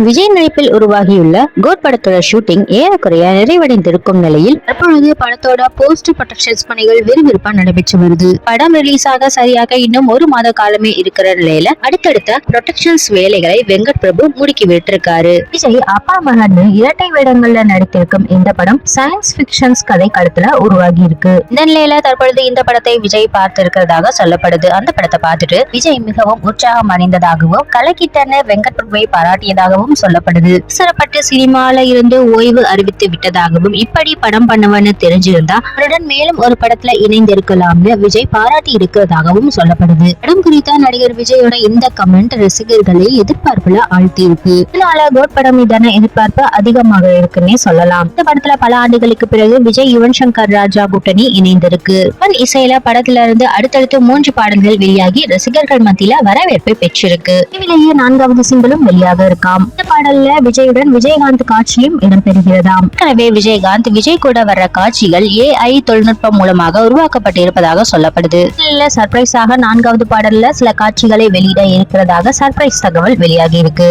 விஜய் நடிப்பில் உருவாகியுள்ள கோட் படத்தோட ஷூட்டிங் ஏறக்குறைய நிறைவடைந்திருக்கும் நிலையில் தற்பொழுது படத்தோட போஸ்ட் ப்ரொடக்ஷன்ஸ் பணிகள் விறுவிறுப்பா நடைபெற்று வருது. படம் ரிலீஸ் ஆக சரியாக இன்னும் ஒரு மாத காலமே இருக்கிற நிலையில அடுத்தடுத்த ப்ரொடக்ஷன்ஸ் வேலைகளை வெங்கட் பிரபு முடுக்கி விட்டிருக்காரு. விஜய் அப்பா மகன் இரட்டை வேடங்கள்ல நடித்திருக்கும் இந்த படம் சயின்ஸ் பிக்ஷன்ஸ் கதை களத்துல உருவாகி இருக்கு. இந்த நிலையில தற்பொழுது இந்த படத்தை விஜய் பார்த்திருக்கிறதாக சொல்லப்படுது. அந்த படத்தை பார்த்துட்டு விஜய் மிகவும் உற்சாகம் அடைந்ததாகவும் கலக்கிட்டன வெங்கட் பிரபுவை பாராட்டியதாகவும் சொல்லப்படுது. அவசரப்பட்டு சினிமால இருந்து ஓய்வு அறிவித்து விட்டதாகவும் இப்படி படம் பண்ணுவன்னு தெரிஞ்சிருந்தா அவருடன் மேலும் ஒரு படத்துல இணைந்திருக்கலாம்னு விஜய் பாராட்டி இருக்கிறதாகவும் சொல்லப்படுது. படம் குறித்த நடிகர் விஜயோட இந்த கமெண்ட் ரசிகர்களை எதிர்பார்ப்புல ஆழ்த்தி இருக்கு. இதனால கோட் படம் மீதான எதிர்பார்ப்பு அதிகமாக இருக்குன்னே சொல்லலாம். இந்த படத்துல பல ஆண்டுகளுக்கு பிறகு விஜய் யுவன் சங்கர் ராஜா கூட்டணி இணைந்திருக்கு. இசையில படத்துல இருந்து அடுத்தடுத்து 3 பாடல்கள் வெளியாகி ரசிகர்கள் மத்தியில வரவேற்பை பெற்றிருக்கு. இதிலேயே 4வது சிங்கிளும் வெளியாக இருக்காம். இந்த பாடல்ல விஜயுடன் விஜயகாந்த் காட்சியும் இடம்பெறுகிறதாம். எனவே விஜயகாந்த் விஜய் கூட வர்ற காட்சிகள் AI தொழில்நுட்பம் மூலமாக உருவாக்கப்பட்டிருப்பதாக சொல்லப்படுது. இதுல சர்ப்ரைஸாக 4வது பாடல்ல சில காட்சிகளை வெளியிட இருக்கிறதாக சர்ப்ரைஸ் தகவல் வெளியாகி இருக்கு.